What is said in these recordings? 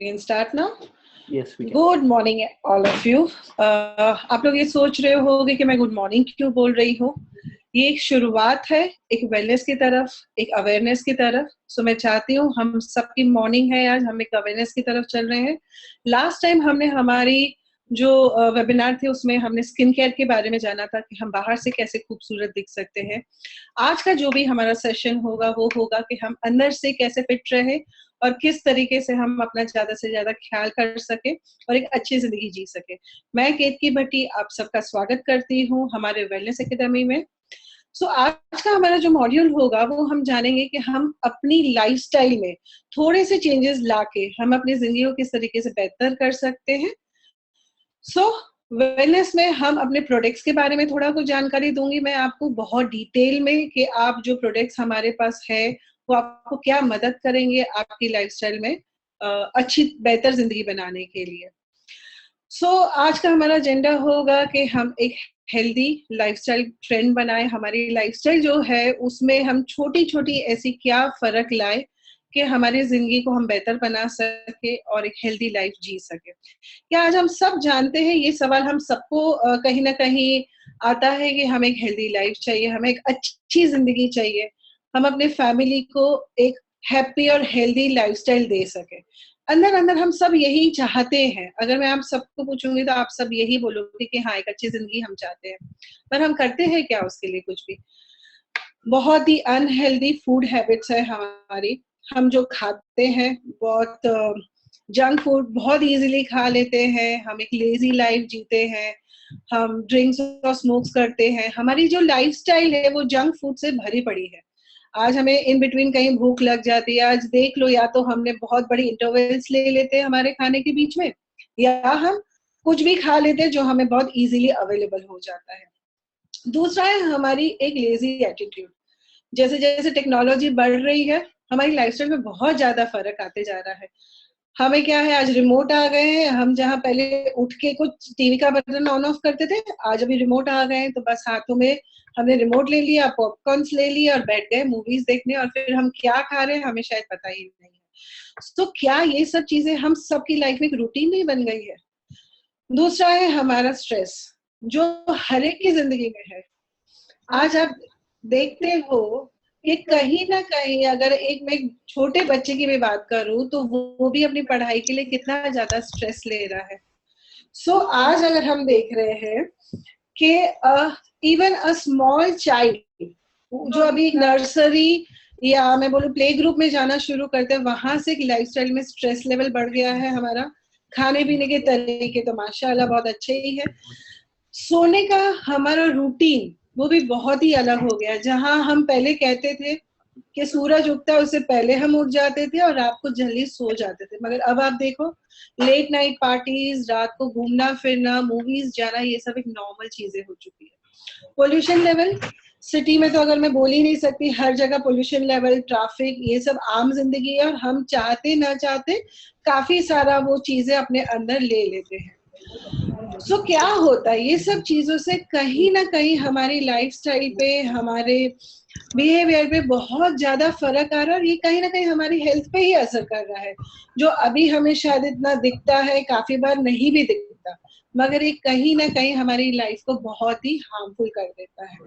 We can start now. Yes, we can. Good morning, all of you. आप लोग ये सोच रहे होगे कि मैं गुड मॉर्निंग क्यों बोल रही हूँ. ये एक शुरुआत है, एक वेलनेस की तरफ, एक अवेयरनेस की तरफ. सो मैं चाहती हूँ हम सबकी मॉर्निंग है आज, हम एक अवेयरनेस की तरफ चल रहे हैं. लास्ट टाइम हमने हमारी जो वेबिनार थे उसमें हमने स्किन केयर के बारे में जाना था कि हम बाहर से कैसे खूबसूरत दिख सकते हैं. आज का जो भी हमारा सेशन होगा वो होगा कि हम अंदर से कैसे फिट रहे और किस तरीके से हम अपना ज्यादा से ज्यादा ख्याल कर सके और एक अच्छी जिंदगी जी सके. मैं केतकी भट्टी आप सबका स्वागत करती हूँ हमारे वेलनेस एकेडमी में. सो आज का हमारा जो मॉड्यूल होगा वो हम जानेंगे कि हम अपनी लाइफस्टाइल में थोड़े से चेंजेस लाके हम अपनी जिंदगी को किस तरीके से बेहतर कर सकते हैं. सो वेलनेस में हम अपने प्रोडक्ट्स के बारे में थोड़ा कुछ जानकारी दूंगी मैं आपको बहुत डिटेल में कि आप जो प्रोडक्ट्स हमारे पास है वो आपको क्या मदद करेंगे आपकी लाइफस्टाइल में अच्छी बेहतर जिंदगी बनाने के लिए. सो आज का हमारा एजेंडा होगा कि हम एक हेल्दी लाइफस्टाइल ट्रेंड बनाए. हमारी लाइफस्टाइल जो है उसमें हम छोटी छोटी ऐसी क्या फर्क लाए कि हमारी जिंदगी को हम बेहतर बना सके और एक हेल्दी लाइफ जी सके. क्या आज हम सब जानते हैं, ये सवाल हम सबको कहीं ना कहीं आता है कि हमें एक हेल्दी लाइफ चाहिए, हमें एक अच्छी जिंदगी चाहिए, हम अपने फैमिली को एक हैप्पी और हेल्दी लाइफस्टाइल दे सके. अंदर अंदर हम सब यही चाहते हैं. अगर मैं आप सबको पूछूंगी तो आप सब यही बोलोगे कि हाँ एक अच्छी जिंदगी हम चाहते हैं, पर हम करते हैं क्या उसके लिए? कुछ भी. बहुत ही अनहेल्दी फूड हैबिट्स है हमारी. हम जो खाते हैं बहुत जंक फूड बहुत इजीली खा लेते हैं, हम एक लेजी लाइफ जीते हैं, हम ड्रिंक्स और स्मोक्स करते हैं. हमारी जो लाइफस्टाइल है वो जंक फूड से भरी पड़ी है. आज हमें इन बिटवीन कहीं भूख लग जाती है, आज देख लो या तो हमने बहुत बड़ी इंटरवल्स ले लेते हैं हमारे खाने के बीच में, या हम कुछ भी खा लेते हैं जो हमें बहुत इजीली अवेलेबल हो जाता है. दूसरा है हमारी एक लेजी एटीट्यूड. जैसे जैसे टेक्नोलॉजी बढ़ रही है हमारी लाइफस्टाइल में बहुत ज्यादा फर्क आते जा रहा है. हमें क्या है, आज रिमोट आ गए हैं. हम जहाँ पहले उठ के कुछ टीवी का बटन ऑन ऑफ करते थे, आज अभी रिमोट आ गए हैं तो बस हाथों में हमने रिमोट ले लिया, पॉपकॉर्न्स ले लिया और बैठ गए मूवीज देखने, और फिर हम क्या खा रहे हैं हमें शायद पता ही नहीं है. तो क्या ये सब चीजें हम सबकी लाइफ में एक रूटीन नहीं बन गई है? दूसरा है हमारा स्ट्रेस जो हर एक की जिंदगी में है. आज आप देखते हो कि कहीं ना कहीं अगर मैं छोटे बच्चे की भी बात करूं तो वो भी अपनी पढ़ाई के लिए कितना ज्यादा स्ट्रेस ले रहा है. सो आज अगर हम देख रहे हैं कि इवन अ स्मॉल चाइल्ड जो अभी नर्सरी या मैं बोलूं प्ले ग्रुप में जाना शुरू करते हैं, वहां से लाइफस्टाइल में स्ट्रेस लेवल बढ़ गया है. हमारा खाने पीने के तरीके तो माशाल्लाह बहुत अच्छे ही है. सोने का हमारा रूटीन वो भी बहुत ही अलग हो गया. जहां हम पहले कहते थे कि सूरज उगता है उससे पहले हम उठ जाते थे और रात को जल्दी सो जाते थे, मगर अब आप देखो लेट नाइट पार्टीज, रात को घूमना फिरना, मूवीज जाना, ये सब एक नॉर्मल चीजें हो चुकी है. पोल्यूशन लेवल सिटी में तो अगर मैं बोल ही नहीं सकती, हर जगह पोल्यूशन लेवल, ट्रैफिक, ये सब आम जिंदगी है और हम चाहते ना चाहते काफी सारा वो चीजें अपने अंदर ले लेते हैं. सो क्या होता है, ये सब चीजों से कहीं ना कहीं हमारी लाइफस्टाइल पे, हमारे बिहेवियर पे बहुत ज्यादा फर्क आ रहा है और ये कहीं ना कहीं हमारी हेल्थ पे ही असर कर रहा है, जो अभी हमें शायद इतना दिखता है, काफी बार नहीं भी दिखता, मगर ये कहीं ना कहीं हमारी लाइफ को बहुत ही हार्मफुल कर देता है.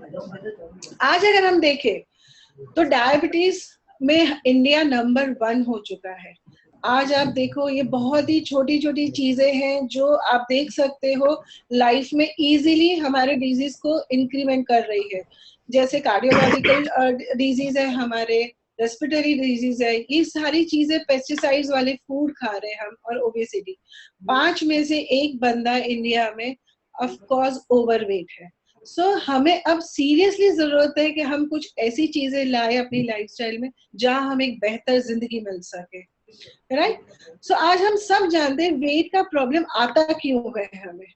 आज अगर हम देखें तो डायबिटीज में इंडिया नंबर 1 हो चुका है. आज आप देखो ये बहुत ही छोटी छोटी चीजें हैं जो आप देख सकते हो लाइफ में इजीली हमारे डिजीज को इंक्रीमेंट कर रही है. जैसे कार्डियोलॉजिकल डिजीज है, हमारे रेस्पिरेटरी डिजीज है, ये सारी चीजें पेस्टिसाइड्स वाले फूड खा रहे हैं हम, और ओबेसिटी. 5 में से 1 बंदा इंडिया में ऑफ कोर्स ओवरवेट है. सो हमें अब सीरियसली जरूरत है कि हम कुछ ऐसी चीजें लाए अपनी लाइफस्टाइल में जहां हमें एक बेहतर जिंदगी मिल सके. राइट. सो आज हम सब जानते हैं वेट का प्रॉब्लम आता क्यों है हमें.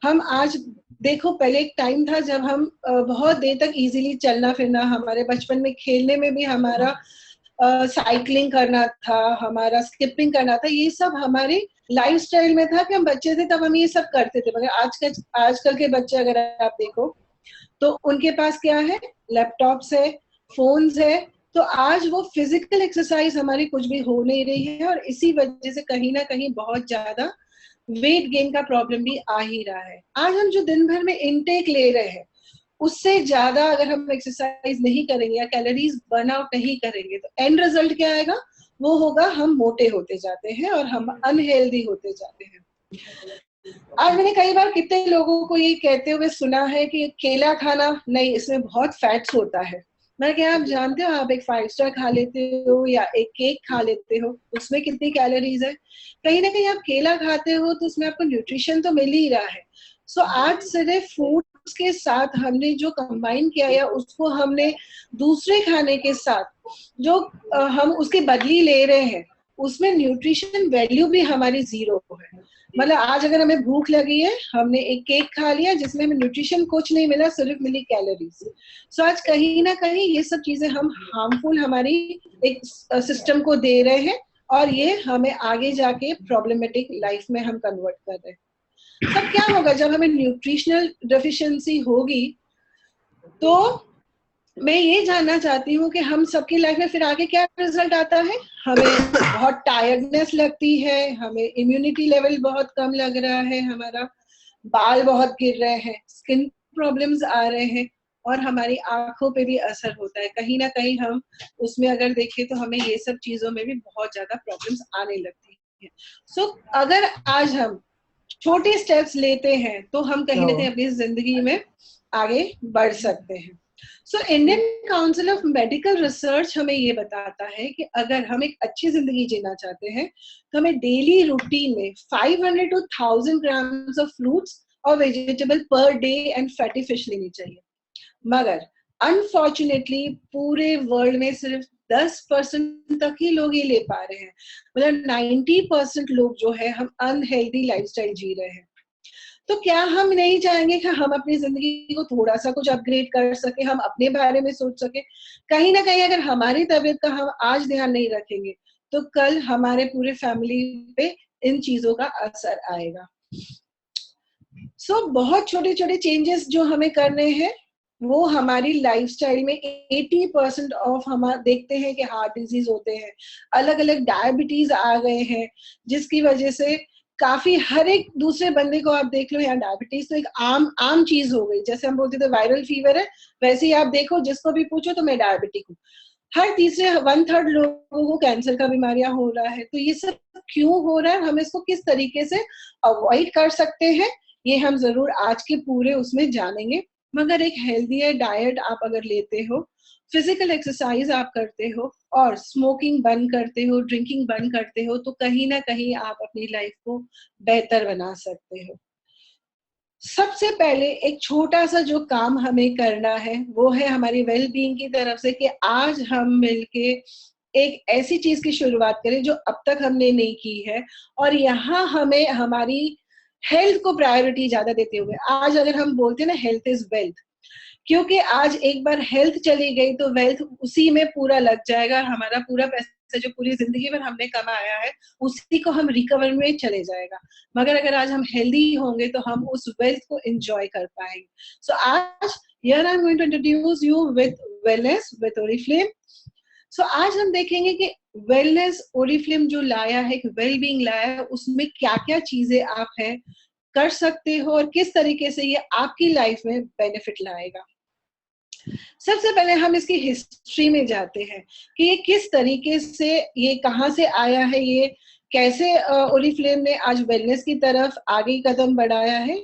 हम आज देखो पहले एक टाइम था जब हम बहुत देर तक इजीली चलना फिरना, हमारे बचपन में खेलने में भी हमारा साइकिलिंग करना था, हमारा स्किपिंग करना था, ये सब हमारी लाइफस्टाइल में था कि हम बच्चे थे तब हम ये सब करते थे. मगर आजकल के बच्चे अगर आप देखो तो उनके पास क्या है, लैपटॉप्स है, फोन्स है, तो आज वो फिजिकल एक्सरसाइज हमारी कुछ भी हो नहीं रही है, और इसी वजह से कहीं ना कहीं बहुत ज्यादा वेट गेन का प्रॉब्लम भी आ ही रहा है। आज हम जो दिन भर में इनटेक ले रहे हैं उससे ज्यादा अगर हम एक्सरसाइज नहीं करेंगे या कैलोरीज बर्न आउट नहीं करेंगे तो एंड रिजल्ट क्या आएगा? वो होगा हम मोटे होते जाते हैं और हम अनहेल्दी होते जाते हैं। आज मैंने कई बार कितने लोगों को ये कहते हुए सुना है कि केला खाना नहीं, इसमें बहुत फैट्स होता है। मैं क्या, आप जानते हो, आप एक 5 स्टार खा लेते हो या एक केक खा लेते हो, उसमें कितनी कैलोरीज है? कहीं ना कहीं आप केला खाते हो तो उसमें आपको न्यूट्रिशन तो मिल ही रहा है। सो आज सिर्फ फूड्स के साथ हमने जो कंबाइन किया या उसको हमने दूसरे खाने के साथ जो हम उसके बदली ले रहे हैं, उसमें न्यूट्रिशन वैल्यू भी हमारी जीरो है। मतलब आज अगर हमें भूख लगी है, हमने एक केक खा लिया जिसमें हमें न्यूट्रिशन कुछ नहीं मिला, सिर्फ मिली कैलोरीज। सो आज कहीं ना कहीं ये सब चीजें हम हार्मफुल हमारी एक सिस्टम को दे रहे हैं, और ये हमें आगे जाके प्रॉब्लमेटिक लाइफ में हम कन्वर्ट कर रहे हैं। तब क्या होगा जब हमें न्यूट्रिशनल डेफिशिएंसी होगी? तो मैं ये जानना चाहती हूँ कि हम सबकी लाइफ में फिर आगे क्या रिजल्ट आता है? हमें बहुत टायर्डनेस लगती है, हमें इम्यूनिटी लेवल बहुत कम लग रहा है, हमारा बाल बहुत गिर रहे हैं, स्किन प्रॉब्लम्स आ रहे हैं, और हमारी आंखों पे भी असर होता है। कहीं ना कहीं हम उसमें अगर देखें तो हमें ये सब चीजों में भी बहुत ज्यादा प्रॉब्लम्स आने लगती है। सो अगर आज हम छोटे स्टेप्स लेते हैं तो हम कहीं ना कहीं अपनी जिंदगी में आगे बढ़ सकते हैं। So Indian council of medical research हमें ये बताता है कि अगर हम एक अच्छी जिंदगी जीना चाहते हैं तो हमें डेली रूटीन में 500 to 1000 ग्राम्स ऑफ फ्रूट्स और vegetable per day and fatty fish लेनी चाहिए। मगर अनफॉर्चुनेटली पूरे वर्ल्ड में सिर्फ 10% तक ही लोग ये ले पा रहे हैं। मतलब 90% लोग जो है हम अनहेल्दी लाइफस्टाइल जी रहे हैं। तो क्या हम नहीं चाहेंगे कि हम अपनी जिंदगी को थोड़ा सा कुछ अपग्रेड कर सके, हम अपने बारे में सोच सके? कहीं ना कहीं अगर हमारी तबीयत का हम आज ध्यान नहीं रखेंगे तो कल हमारे पूरे फैमिली पे इन चीजों का असर आएगा। सो बहुत छोटे छोटे चेंजेस जो हमें करने हैं वो हमारी लाइफस्टाइल में 80% ऑफ हम देखते हैं कि हार्ट डिजीज होते हैं, अलग अलग डायबिटीज आ गए हैं, जिसकी वजह से काफी हर एक दूसरे बंदे को आप देख लो यहाँ डायबिटीज तो एक आम चीज हो गई। जैसे हम बोलते थे वायरल फीवर है, वैसे ही आप देखो जिसको भी पूछो तो मैं डायबिटिक हूँ। हर तीसरे 1/3 लोगों को कैंसर का बीमारियां हो रहा है। तो ये सब क्यों हो रहा है, हम इसको किस तरीके से अवॉइड कर सकते हैं, ये हम जरूर आज के पूरे उसमें जानेंगे। मगर एक हेल्दी डाइट आप अगर लेते हो, फिजिकल एक्सरसाइज आप करते हो और स्मोकिंग बंद करते हो, ड्रिंकिंग बंद करते हो, तो कहीं ना कहीं आप अपनी लाइफ को बेहतर बना सकते हो। सबसे पहले एक छोटा सा जो काम हमें करना है वो है हमारी वेल बीइंग की तरफ से कि आज हम मिलके एक ऐसी चीज की शुरुआत करें जो अब तक हमने नहीं की है, और यहाँ हमें हमारी हेल्थ को प्रायोरिटी ज्यादा देते हुए, आज अगर हम बोलते हैं ना हेल्थ इज वेल्थ, क्योंकि आज एक बार हेल्थ चली गई तो वेल्थ उसी में पूरा लग जाएगा। हमारा पूरा पैसा जो पूरी जिंदगी भर हमने कमाया है उसी को हम रिकवर में चले जाएगा। मगर अगर आज हम हेल्दी होंगे तो हम उस वेल्थ को एंजॉय कर पाएंगे। सो आज here I am going to introduce you with wellness with Oriflame. So आज हम देखेंगे कि वेलनेस ओरिफ्लेम जो लाया है, वेल बीइंग लाया है, उसमें क्या क्या चीजें आप है कर सकते हो और किस तरीके से ये आपकी लाइफ में बेनिफिट लाएगा। सबसे पहले हम इसकी हिस्ट्री में जाते हैं कि ये किस तरीके से, ये कहाँ से आया है, ये कैसे ओरिफ्लेम ने आज वेलनेस की तरफ आगे कदम बढ़ाया है।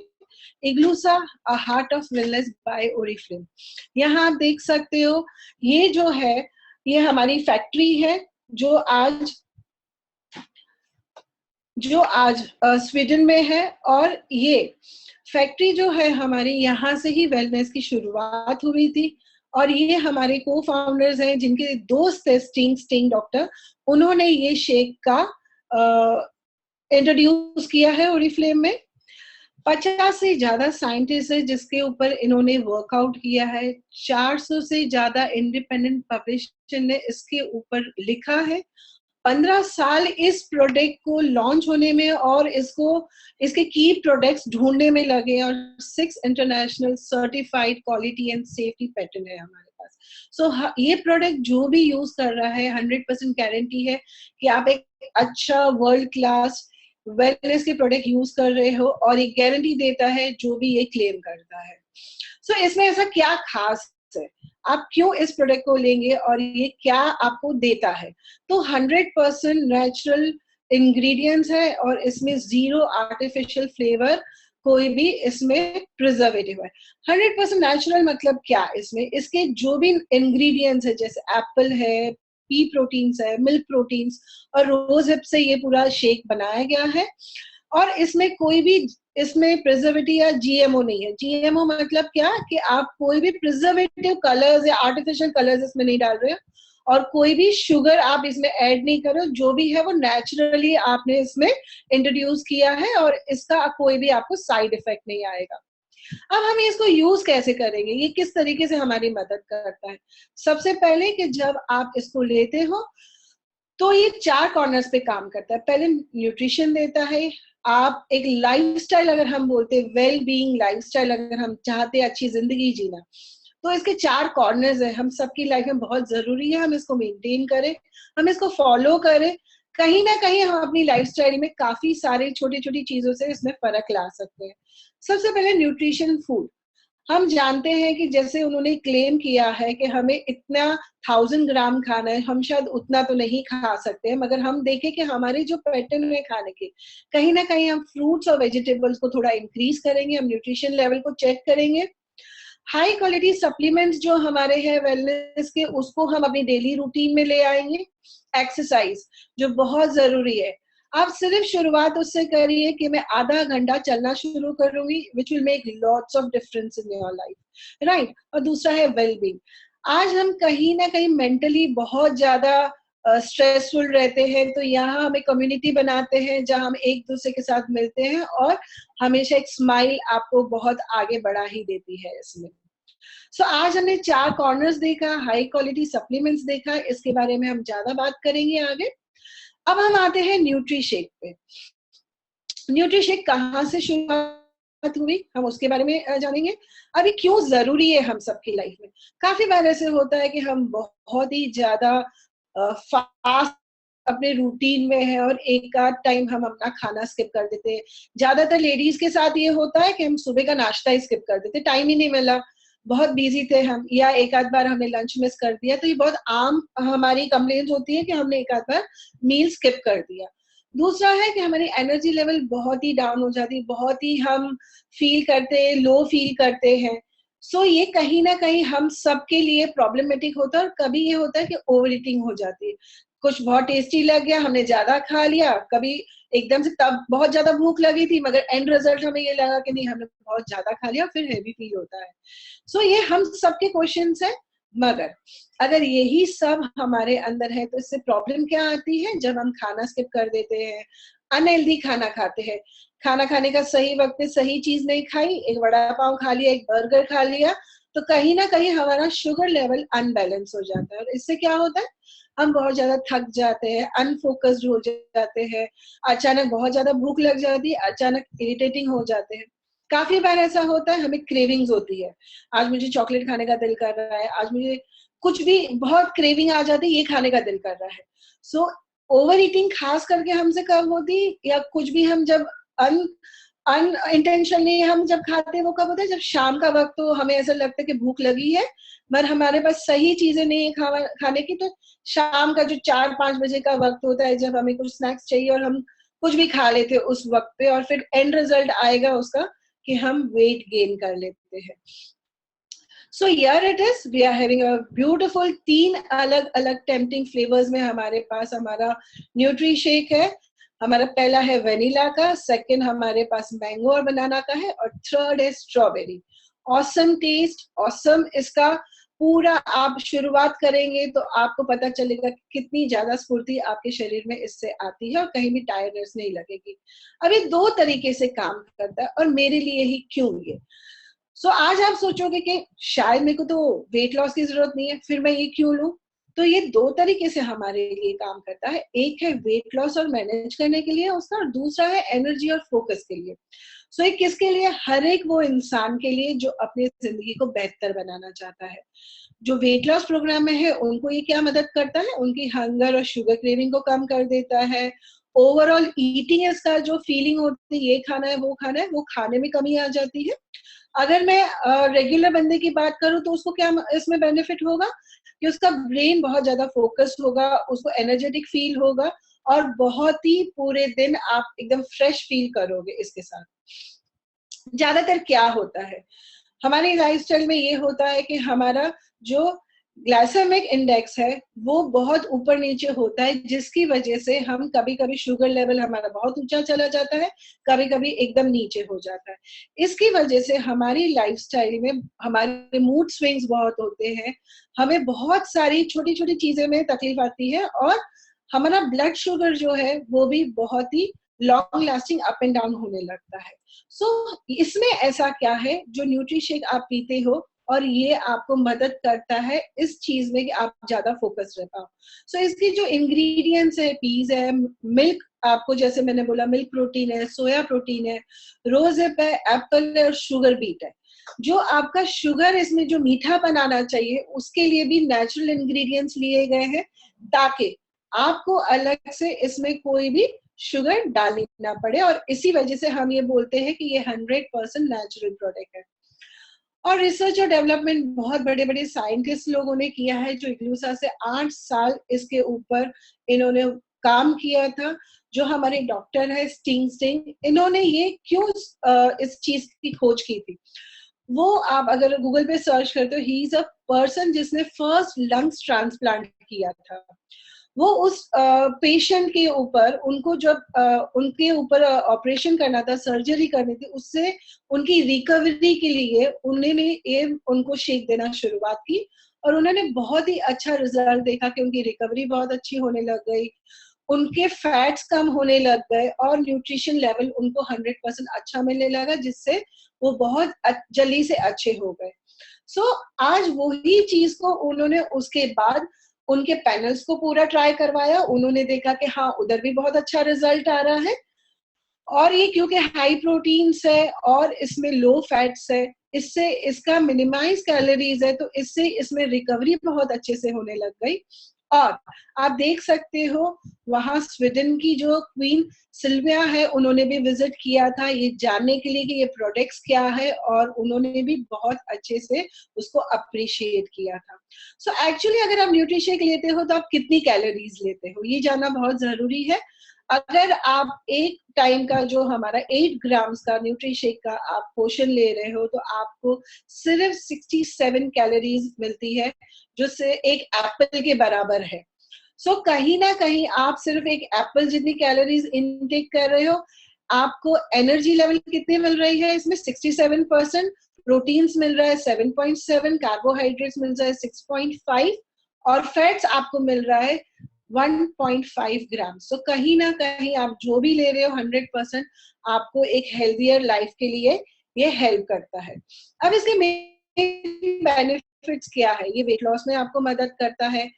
इग्लूसा a heart of wellness by Oriflame. यहाँ आप देख सकते हो ये जो है ये हमारी फैक्ट्री है जो आज स्वीडन में है, और ये फैक्ट्री जो है हमारी यहाँ से ही वेलनेस की शुरुआत हुई थी। और ये हमारे को फाउंडर्स हैं जिनके दोस्त है स्टिंग डॉक्टर, उन्होंने ये शेक का इंट्रोड्यूस किया है ओरिफ्लेम में। 50 से ज्यादा साइंटिस्ट है जिसके ऊपर इन्होंने वर्कआउट किया है। 400 से ज्यादा इंडिपेंडेंट पब्लिशर ने इसके ऊपर लिखा है। 15 साल इस प्रोडक्ट को लॉन्च होने में और इसके की प्रोडक्ट्स ढूंढने में लगे, और 6 international certified quality and safety pattern है हमारे पास। सो ये प्रोडक्ट जो भी यूज कर रहा है 100% गारंटी है कि आप एक अच्छा वर्ल्ड क्लास वेलनेस के प्रोडक्ट यूज कर रहे हो, और ये गारंटी देता है जो भी ये क्लेम करता है। सो इसमें ऐसा क्या खास है, आप क्यों इस प्रोडक्ट को लेंगे और ये क्या आपको देता है? तो 100% नेचुरल इंग्रेडिएंट्स है और इसमें जीरो आर्टिफिशियल फ्लेवर, कोई भी इसमें प्रिजर्वेटिव है। 100% नेचुरल मतलब क्या, इसमें इसके जो भी इंग्रेडिएंट्स है जैसे एप्पल है, पी प्रोटीन्स है, मिल्क प्रोटीन्स, और रोज हिप से ये पूरा शेक बनाया गया है। और इसमें कोई भी इसमें प्रिजर्वेटिव या जीएमओ नहीं है। जीएमओ मतलब क्या कि आप कोई भी प्रिजर्वेटिव कलर्स या आर्टिफिशियल कलर्स इसमें नहीं डाल रहे हो, और कोई भी शुगर आप इसमें ऐड नहीं करो, जो भी है वो नेचुरली आपने इसमें इंट्रोड्यूस किया है, और इसका कोई भी आपको साइड इफेक्ट नहीं आएगा। अब हम इसको यूज कैसे करेंगे, ये किस तरीके से हमारी मदद करता है? सबसे पहले कि जब आप इसको लेते हो तो ये 4 कॉर्नर्स पे काम करता है। पहले न्यूट्रिशन देता है, आप एक लाइफस्टाइल, अगर हम बोलते हैं वेल बीइंग लाइफस्टाइल, अगर हम चाहते हैं अच्छी जिंदगी जीना, तो इसके 4 कॉर्नर्स है, हम सबकी लाइफ में बहुत जरूरी है हम इसको मेंटेन करें, हम इसको फॉलो करें। कहीं ना कहीं हम अपनी लाइफस्टाइल में काफी सारे छोटी छोटी चीजों से इसमें फर्क ला सकते हैं। सबसे पहले न्यूट्रिशन फूड। हम जानते हैं कि जैसे उन्होंने क्लेम किया है कि हमें इतना 1000 ग्राम खाना है, हम शायद उतना तो नहीं खा सकते हैं, मगर हम देखें कि हमारे जो पैटर्न है खाने के, कहीं ना कहीं हम फ्रूट्स और वेजिटेबल्स को थोड़ा इंक्रीज करेंगे, हम न्यूट्रिशन लेवल को चेक करेंगे। हाई क्वालिटी सप्लीमेंट्स जो हमारे हैं वेलनेस के, उसको हम अपनी डेली रूटीन में ले आएंगे। एक्सरसाइज जो बहुत जरूरी है, आप सिर्फ शुरुआत उससे करिए कि मैं आधा घंटा चलना शुरू करूंगी, which will make lots of difference in your life, right. और दूसरा है वेलबींग। आज हम कहीं ना कहीं मेंटली बहुत ज्यादा स्ट्रेसफुल रहते हैं, तो यहाँ हम एक कम्युनिटी बनाते हैं जहाँ हम एक दूसरे के साथ मिलते हैं, और हमेशा एक स्माइल आपको बहुत आगे बढ़ा ही देती है इसमें। सो आज हमने 4 कॉर्नर्स देखा, हाई क्वालिटी सप्लीमेंट्स देखा, इसके बारे में हम ज्यादा बात करेंगे आगे। अब हम आते हैं न्यूट्री शेक पे। न्यूट्री शेक कहाँ से शुरुआत हुई, हम उसके बारे में जानेंगे। अभी क्यों जरूरी है हम सबकी लाइफ में। काफी बार ऐसे होता है कि हम बहुत ही ज्यादा फास्ट अपने रूटीन में है, और एक आध टाइम हम अपना खाना स्किप कर देते हैं। ज्यादातर लेडीज के साथ ये होता है कि हम सुबह का नाश्ता ही स्किप कर देते, टाइम ही नहीं मिला, बहुत बिजी थे हम, या एक आध बार हमने लंच मिस कर दिया। तो ये बहुत आम हमारी कंप्लेंट होती है कि हमने एक आध बार मील स्किप कर दिया। दूसरा है कि हमारी एनर्जी लेवल बहुत ही डाउन हो जाती है, बहुत ही हम फील करते हैं, लो फील करते हैं। सो ये कहीं ना कहीं हम सबके लिए प्रॉब्लमेटिक होता है, और कभी ये होता है कि ओवर ईटिंग हो जाती है। कुछ बहुत टेस्टी लग गया, हमने ज्यादा खा लिया, कभी एकदम से तब बहुत ज्यादा भूख लगी थी, मगर एंड रिजल्ट हमें ये लगा कि नहीं हमने बहुत ज्यादा खा लिया, फिर हैवी फील होता है। सो ये हम सबके क्वेश्चंस है। मगर अगर यही सब हमारे अंदर है तो इससे प्रॉब्लम क्या आती है, जब हम खाना स्किप कर देते हैं, अनहेल्दी खाना खाते हैं, खाना खाने का सही वक्त पे सही चीज नहीं खाई, एक वड़ा पाव खा लिया, एक बर्गर खा लिया, तो कहीं ना कहीं हमारा शुगर लेवल अनबैलेंस हो जाता है। और इससे क्या होता है, हम बहुत ज्यादा थक जाते हैं, अनफोकस्ड हो जाते हैं, अचानक बहुत ज्यादा भूख लग जाती है, अचानक इरिटेटिंग हो जाते हैं। काफी बार ऐसा होता है, हमें क्रेविंग्स होती है, आज मुझे चॉकलेट खाने का दिल कर रहा है, आज मुझे कुछ भी बहुत क्रेविंग आ जाती है, ये खाने का दिल कर रहा है। सो ओवर ईटिंग खास करके हमसे कब होती, या कुछ भी हम जब अनइंटेंशनली हम जब खाते हैं वो कब होता है, जब शाम का वक्त हो, हमें ऐसा लगता है कि भूख लगी है, मगर हमारे पास सही चीजें नहीं है खाने की। तो शाम का जो 4-5 बजे का वक्त होता है, जब हमें कुछ स्नैक्स चाहिए और हम कुछ भी खा लेते हैं उस वक्त पे, और फिर एंड रिजल्ट आएगा उसका कि हम वेट गेन कर लेते हैं। So here it is, we are having a beautiful 3 अलग अलग टेम्पटिंग फ्लेवर्स में हमारे पास हमारा न्यूट्री शेक है। हमारा पहला है वेनिला का, सेकंड हमारे पास मैंगो और बनाना का है, और थर्ड है स्ट्रॉबेरी। ऑसम टेस्ट, ऑसम इसका पूरा। आप शुरुआत करेंगे तो आपको पता चलेगा कि कितनी ज्यादा स्फूर्ति आपके शरीर में इससे आती है, और कहीं भी टायर्डनेस नहीं लगेगी। अब ये 2 तरीके से काम करता है, और मेरे लिए ही क्यों ये। सो आज आप सोचोगे कि शायद मेरे को तो वेट लॉस की जरूरत नहीं है, फिर मैं ये क्यों लूं। तो ये 2 तरीके से हमारे लिए काम करता है। एक है वेट लॉस और मैनेज करने के लिए उसका, और दूसरा है एनर्जी और फोकस के लिए। सो ये किसके लिए? हर एक वो इंसान के लिए जो अपनी ज़िंदगी को बेहतर बनाना चाहता है। जो वेट लॉस प्रोग्राम में है, उनको ये क्या मदद करता है? उनकी हंगर और शुगर क्रेविंग को कम कर देता है। ओवरऑल ईटिंग इसका जो फीलिंग होती है, ये खाना है, वो खाना है, वो खाने में कमी आ जाती है। अगर मैं रेगुलर बंदे की बात करूँ तो उसको क्या इसमें बेनिफिट होगा कि उसका ब्रेन बहुत ज़्यादा फ़ोकस्ड होगा, उसको एनर्जेटिक फ़ील होगा और बहुत ही पूरे दिन आप एकदम फ्रेश फ़ील करोगे इसके साथ। ज़्यादातर क्या होता है, हमारी लाइफ़स्टाइल में ये होता है कि हमारा जो ग्लाइसेमिक इंडेक्स है, वो बहुत ऊपर-नीचे होता है, जिसकी वजह से हम कभी-कभी शुगर लेवल हमारा बहुत ऊँचा चला जाता है, कभी-कभी एकदम नीचे हो जाता है। इसकी वजह से हमारी लाइफ़स्टाइल में हमारे मूड स्विंग्स बहुत होते हैं, हमें बहुत सारी छोटी-छोटी चीज़ें में तकलीफ़ आती है और हमारा ब्लड शुगर जो है, वो भी बहुत ही long lasting up and down होने लगता है। सो इसमें ऐसा क्या है जो न्यूट्रीशेक आप पीते हो और ये आपको मदद करता है इस चीज़ में कि आप ज़्यादा फ़ोकस्ड रह पाओ। सो इसकी जो इंग्रीडिएंट्स है, पीज़ है, मिल्क आपको जैसे मैंने बोला मिल्क प्रोटीन है, सोया प्रोटीन है, रोज़हिप है, एप्पल है और शुगर बीट है। जो आपका शुगर इसमें जो मीठा बनाना चाहिए, उसके लिए भी नेचुरल इंग्रीडिएंट्स लिए गए हैं ताकि आपको अलग से इसमें कोई भी शुगर डालनी ना पड़े और इसी वजह से हम ये बोलते हैं कि ये 100% नेचुरल प्रोडक्ट है। और रिसर्च और डेवलपमेंट बहुत बड़े-बड़े साइंटिस्ट लोगों ने किया है, जो इग्लूसा से 8 साल इसके ऊपर इन्होंने काम किया था। जो हमारे डॉक्टर है स्टिंग, इन्होंने ये क्यों इस चीज़ की खोज की थी। वो आप अगर गूगल पे सर्च करते हो, ही इज़ अ पर्सन जिसने फर्स्ट लंग्स ट्रांसप्लांट किया था। वो उस पेशेंट के ऊपर उनको जब उनके ऊपर ऑपरेशन करना था, सर्जरी करनी थी, उससे उनकी रिकवरी के लिए उन्होंने ये उनको शेक देना शुरुआत की और उन्होंने बहुत ही अच्छा रिजल्ट देखा कि उनकी रिकवरी बहुत अच्छी होने लग गई, उनके फैट्स कम होने लग गए और न्यूट्रिशन लेवल उनको 100% अच्छा मिलने लगा, जिससे वो बहुत जल्दी से अच्छे हो गए। सो आज वही चीज़ को उन्होंने उसके बाद उनके पैनल्स को पूरा ट्राई करवाया, उन्होंने देखा कि हाँ, उधर भी बहुत अच्छा रिज़ल्ट आ रहा है और ये क्योंकि हाई प्रोटीन्स है और इसमें लो फैट्स है, इससे इसका मिनिमाइज़ कैलोरीज़ है, तो इससे इसमें रिकवरी बहुत अच्छे से होने लग गई। और आप देख सकते हो वहाँ स्वीडन की जो क्वीन सिल्विया है, उन्होंने भी विज़िट किया था ये जानने के लिए कि ये प्रोडक्ट्स क्या है और उन्होंने भी बहुत अच्छे से उसको एप्रिशिएट किया था। सो एक्चुअली अगर आप न्यूट्रिशेक लेते हो तो आप कितनी कैलोरीज़ लेते हो, ये जानना बहुत ज़रूरी है। अगर आप एक टाइम का जो हमारा 8 ग्राम्स का न्यूट्रीशेक का आप पोर्शन ले रहे हो, तो आपको सिर्फ 67 कैलोरीज मिलती है, जो से एक एप्पल के बराबर है। सो कहीं ना कहीं आप सिर्फ एक एप्पल जितनी कैलोरीज इनटेक कर रहे हो, आपको एनर्जी लेवल कितनी मिल रही है इसमें 67%, प्रोटीन्स मिल रहा है 7.7, कार्बोहाइड्रेट्स मिल रहा है 6.5 और फैट्स आपको मिल रहा है 1.5 ग्राम। सो कहीं ना कहीं आप जो भी ले रहे हो 100% आपको एक हेल्थियर लाइफ के लिए ये हेल्प करता है। अब इसके मेन बेनिफिट्स क्या है? ये वेट लॉस में आपको मदद करता है,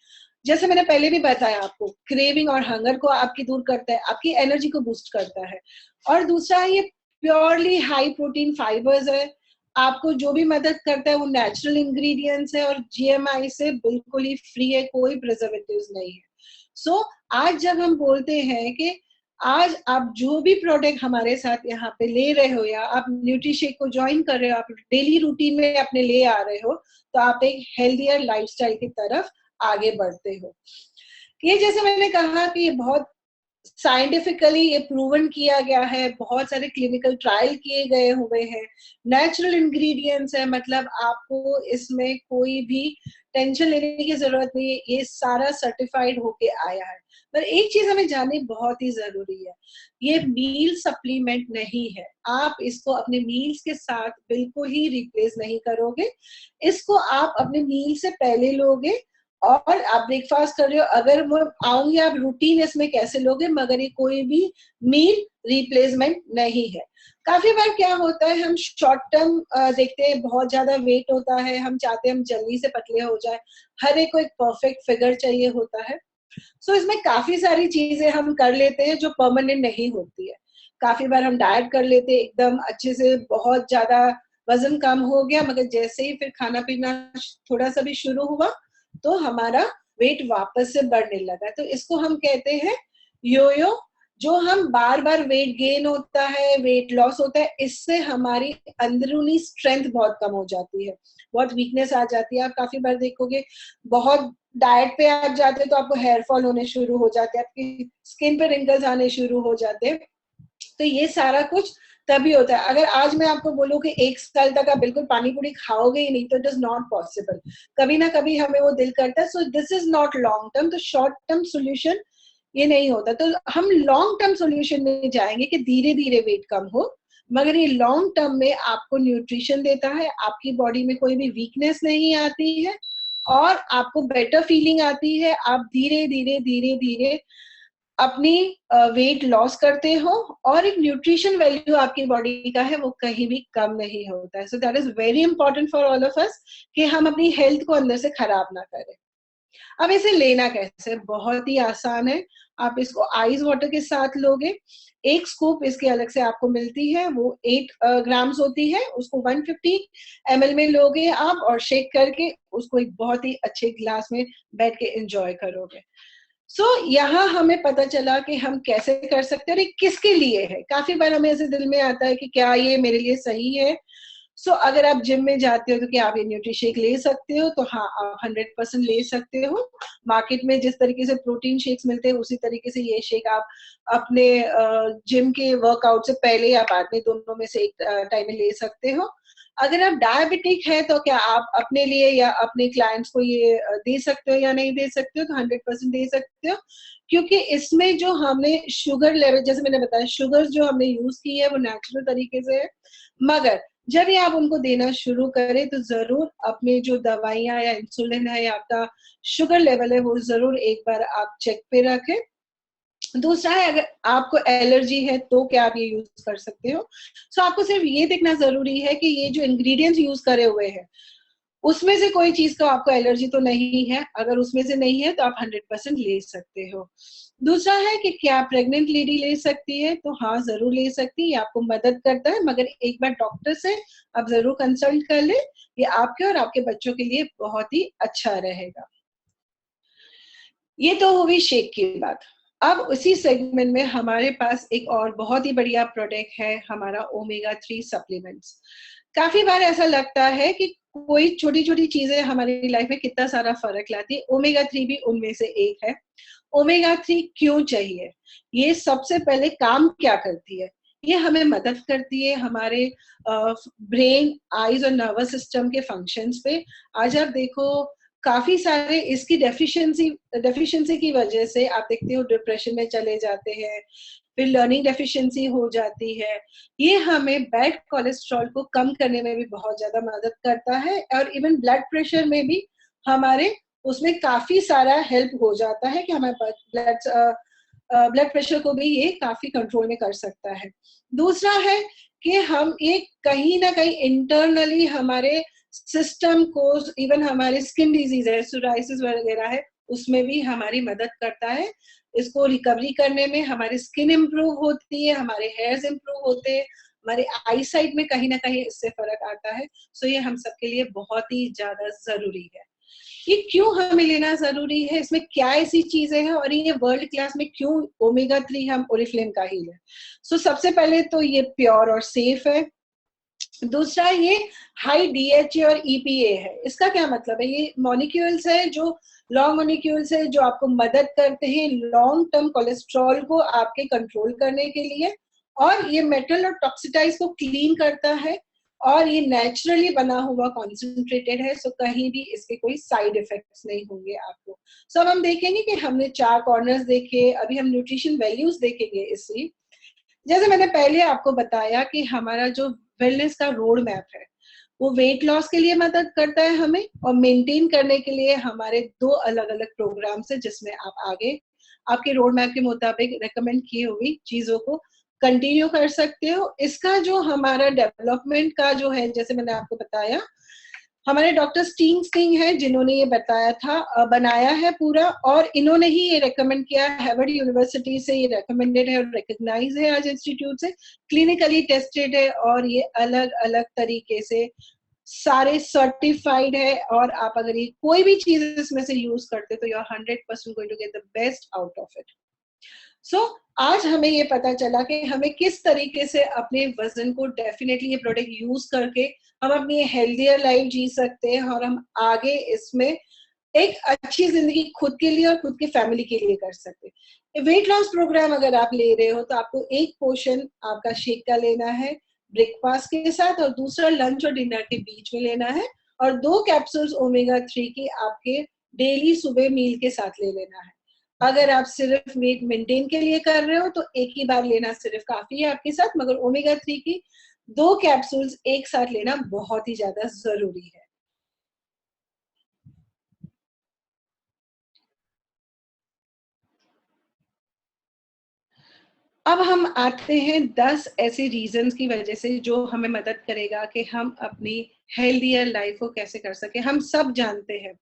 जैसे मैंने पहले भी बताया आपको, क्रेविंग और हंगर को आपकी दूर करता है, आपकी एनर्जी को बूस्ट करता है और दूसरा ये प्योरली हाई प्रोटीन फाइबर्स है, आपको जो भी मदद करता है वो नेचुरल इंग्रेडिएंट्स है और जीएमआई से बिल्कुल ही फ्री है, कोई प्रिजर्वेटिव्स नहीं है। सो आज जब हम बोलते हैं कि आज आप जो भी प्रोडक्ट हमारे साथ यहाँ पे ले रहे हो या आप न्यूट्रीशेक को ज्वाइन कर रहे हो, आप डेली रूटीन में अपने ले आ रहे हो, तो आप एक हेल्थियर लाइफस्टाइल की तरफ आगे बढ़ते हो। ये जैसे मैंने कहा कि ये बहुत साइंटिफिकली ये प्रूवन किया गया है, बहुत सारे क्लिनिकल ट्रायल किए गए हुए हैं, नेचुरल इंग्रेडिएंट्स है, मतलब आपको इसमें कोई भी टेंशन लेने की जरूरत नहीं है, ये सारा सर्टिफाइड होके आया है। पर एक चीज हमें जाननी बहुत ही जरूरी है, ये मील सप्लीमेंट नहीं है, आप इसको अपने मील्स के साथ बिल्कुल ही रिप्लेस नहीं करोगे, इसको आप अपने मील से पहले लोगे और आप ब्रेकफास्ट कर रहे हो, अगर मैं आऊंगी आप रूटीन इसमें कैसे लोगे, मगर ये कोई भी मील रिप्लेसमेंट नहीं है। काफी बार क्या होता है, हम शॉर्ट टर्म देखते हैं, बहुत ज्यादा वेट होता है, हम चाहते हैं हम जल्दी से पतले हो जाए, हर एक को एक परफेक्ट फिगर चाहिए होता है। सो इसमें काफी सारी चीजें हम कर लेते हैं जो परमानेंट नहीं होती है। काफी बार हम डाइट कर लेते हैं एकदम अच्छे से, बहुत ज्यादा वजन कम हो गया, मगर जैसे ही फिर खाना पीना थोड़ा सा भी शुरू हुआ तो हमारा वेट वापस से बढ़ने लगा। तो इसको हम कहते हैं यो, जो हम बार बार वेट गेन होता है, वेट लॉस होता है, इससे हमारी अंदरूनी स्ट्रेंथ बहुत कम हो जाती है, बहुत वीकनेस आ जाती है। आप काफी बार देखोगे, बहुत डाइट पे आप जाते हैं तो आपको हेयर फॉल होने शुरू हो जाते हैं, आपकी स्किन पे रिंकल्स आने शुरू हो जाते हैं। तो ये सारा कुछ तभी होता है। अगर आज मैं आपको बोलूं कि 1 साल तक आप बिल्कुल पानी पूरी खाओगे ही नहीं, तो इट इज नॉट पॉसिबल। कभी ना कभी हमें वो दिल करता है। So this is not long term. तो शॉर्ट टर्म सोल्यूशन ये नहीं होता। तो हम लॉन्ग टर्म सोल्यूशन में जाएंगे कि धीरे धीरे वेट कम हो, मगर ये लॉन्ग टर्म में आपको न्यूट्रिशन देता है, आपकी बॉडी में कोई भी वीकनेस नहीं आती है और आपको बेटर फीलिंग आती है। आप धीरे धीरे धीरे धीरे अपनी वेट लॉस करते हो और एक न्यूट्रिशन वैल्यू आपकी बॉडी का है वो कहीं भी कम नहीं होता है। So that is very important for all of us कि हम अपनी हेल्थ को अंदर से खराब ना करें। अब इसे लेना कैसे? बहुत ही आसान है। आप इसको आइस वाटर के साथ लोगे। 1 स्कूप इसके अलग से आपको मिलती है, वो 8 ग्राम्स होती है। उसको 150 ml में लोगे आप और शेक करके उसको एक बहुत ही अच्छे ग्लास में बैठ के एंजॉय करोगे। यहाँ हमें पता चला कि हम कैसे कर सकते हैं और ये किसके लिए है। काफी बार हमें ऐसे दिल में आता है कि क्या ये मेरे लिए सही है। अगर आप जिम में जाते हो तो क्या आप ये न्यूट्रीशेक ले सकते हो? तो हाँ, आप 100% ले सकते हो। मार्केट में जिस तरीके से प्रोटीन शेक्स मिलते हैं उसी तरीके से ये शेक आप अपने जिम के वर्कआउट से पहले या बाद में, दोनों में से एक टाइम में ले सकते हो। अगर आप डायबिटिक है तो क्या आप अपने लिए या अपने क्लाइंट्स को ये दे सकते हो या नहीं दे सकते हो? तो 100% दे सकते हो, क्योंकि इसमें जो हमने शुगर लेवल, जैसे मैंने बताया, शुगर जो हमने यूज की है वो नेचुरल तरीके से है। मगर जब ये आप उनको देना शुरू करें तो जरूर अपने जो दवाइयां या इंसुलिन है या आपका शुगर लेवल है वो जरूर एक बार आप चेक पे रखें। दूसरा है, अगर आपको एलर्जी है तो क्या आप ये यूज कर सकते हो? आपको सिर्फ ये देखना जरूरी है कि ये जो इंग्रेडिएंट्स यूज करे हुए हैं उसमें से कोई चीज का आपको एलर्जी तो नहीं है। अगर उसमें से नहीं है तो आप 100% ले सकते हो। दूसरा है कि क्या प्रेग्नेंट लेडी ले सकती है? तो हाँ, जरूर ले सकती है, ये आपको मदद करता है, मगर एक बार डॉक्टर से आप जरूर कंसल्ट कर ले। ये आपके और आपके बच्चों के लिए बहुत ही अच्छा रहेगा। ये तो होगी शेक की बात। अब उसी सेगमेंट में हमारे पास एक और बहुत ही बढ़िया प्रोडक्ट है, हमारा ओमेगा 3 सप्लीमेंट्स। काफी बार ऐसा लगता है कि कोई छोटी छोटी चीजें हमारी लाइफ में कितना सारा फर्क लाती है, ओमेगा 3 भी उनमें से एक है। ओमेगा 3 क्यों चाहिए? ये सबसे पहले काम क्या करती है? ये हमें मदद करती है हमारे ब्रेन, आईज और नर्वस सिस्टम के फंक्शंस पे। आज आप देखो, काफी सारे इसकी डेफिशिएंसी की वजह से आप देखते हो डिप्रेशन में चले जाते हैं, फिर लर्निंग डेफिशिएंसी हो जाती है। ये हमें बैड कोलेस्ट्रॉल को कम करने में भी बहुत ज्यादा मदद करता है और इवन ब्लड प्रेशर में भी हमारे उसमें काफी सारा हेल्प हो जाता है कि हमारे ब्लड प्रेशर को भी ये काफी कंट्रोल में कर सकता है। दूसरा है कि हम ये कहीं ना कहीं इंटरनली हमारे सिस्टम को, इवन हमारे स्किन डिजीज है, सोराइसिस वगैरह है, उसमें भी हमारी मदद करता है। इसको रिकवरी करने में हमारी स्किन इंप्रूव होती है, हमारे हेयर्स इंप्रूव होते हैं, हमारे आई साइट में कहीं ना कहीं इससे फर्क आता है। ये हम सबके लिए बहुत ही ज्यादा जरूरी है। ये क्यों हमें लेना जरूरी है, इसमें क्या ऐसी चीजें हैं और ये वर्ल्ड क्लास में क्यों ओमेगा 3 हम ओरिफ्लेम का ही लें? सबसे पहले तो ये प्योर और सेफ है। दूसरा, ये हाई डीएचए और ईपीए है। इसका क्या मतलब है? ये मॉलिक्यूल्स है जो लॉन्ग मॉलिक्यूल्स है जो आपको मदद करते हैं लॉन्ग टर्म कोलेस्ट्रॉल को आपके कंट्रोल करने के लिए, और ये मेटल और टॉक्सिटाइज को क्लीन करता है, और ये नेचुरली बना हुआ कॉन्सेंट्रेटेड है। कहीं भी इसके कोई साइड इफेक्ट्स नहीं होंगे आपको। अब हम देखेंगे कि हमने 4 कॉर्नर्स देखे, अभी हम न्यूट्रिशन वैल्यूज देखेंगे इसलिए। जैसे मैंने पहले आपको बताया कि हमारा जो वेलनेस का रोड मैप है वो वेट लॉस के लिए मदद करता है हमें, और मेंटेन करने के लिए हमारे 2 अलग अलग प्रोग्राम्स है जिसमें आप आगे आपके रोड मैप के मुताबिक रेकमेंड की हुई चीजों को कंटिन्यू कर सकते हो। इसका जो हमारा डेवलपमेंट का जो है, जैसे मैंने आपको बताया, हमारे डॉक्टर स्टिंग है जिन्होंने ये बताया था, बनाया है पूरा, और इन्होंने ही ये रेकमेंड किया, हार्वर्ड यूनिवर्सिटी से ये रेकमेंडेड है और रिकॉग्नाइज है आज इंस्टीट्यूट से, क्लिनिकली टेस्टेड है, और ये अलग अलग तरीके से सारे सर्टिफाइड है, और आप अगर ये कोई भी चीज इसमें से यूज करते तो you are 100% going to get the best out of it. So आज हमें ये पता चला कि हमें किस तरीके से अपने वजन को डेफिनेटली ये प्रोडक्ट यूज करके हम अपनी हेल्दियर लाइफ जी सकते हैं, और हम आगे इसमें एक अच्छी जिंदगी खुद के लिए और खुद की फैमिली के लिए कर सकते हैं। वेट लॉस प्रोग्राम अगर आप ले रहे हो तो आपको एक पोर्शन आपका शेक का लेना है ब्रेकफास्ट के साथ, और दूसरा लंच और डिनर के बीच में लेना है, और 2 कैप्सूल्स ओमेगा 3 की आपके डेली सुबह मील के साथ ले लेना है। अगर आप सिर्फ वेट मेंटेन के लिए कर रहे हो तो एक ही बार लेना सिर्फ काफी है आपके साथ, मगर ओमेगा 3 की 2 कैप्सूल्स एक साथ लेना बहुत ही ज्यादा जरूरी है। अब हम आते हैं 10 ऐसे रीजंस की वजह से जो हमें मदद करेगा कि हम अपनी हेल्दियर लाइफ को कैसे कर सके। हम सब जानते हैं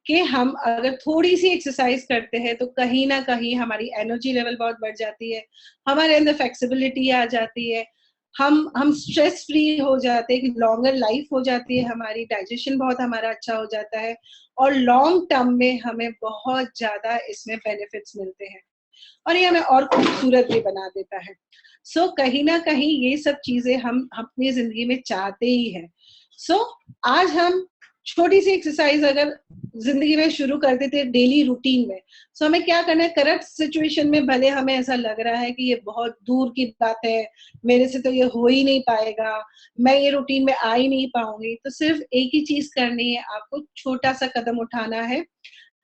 कि हम अगर थोड़ी सी एक्सरसाइज करते हैं तो कहीं ना कहीं हमारी एनर्जी लेवल बहुत बढ़ जाती है, हमारे अंदर फ्लेक्सिबिलिटी आ जाती है, हम स्ट्रेस फ्री हो जाते हैं, लॉन्गर लाइफ हो जाती है, हमारी डाइजेशन बहुत हमारा अच्छा हो जाता है, और लॉन्ग टर्म में हमें बहुत ज्यादा इसमें बेनिफिट्स मिलते हैं, और ये हमें और खूबसूरत भी बना देता है। सो कहीं ना कहीं ये सब चीजें हम अपनी जिंदगी में चाहते ही हैं। सो आज हम छोटी सी एक्सरसाइज अगर जिंदगी में शुरू कर देते डेली रूटीन में, सो हमें क्या करना है, करंट सिचुएशन में भले हमें ऐसा लग रहा है कि ये बहुत दूर की बात है, मेरे से तो ये हो ही नहीं पाएगा, मैं ये रूटीन में आ ही नहीं पाऊंगी, तो सिर्फ एक ही चीज करनी है, आपको छोटा सा कदम उठाना है।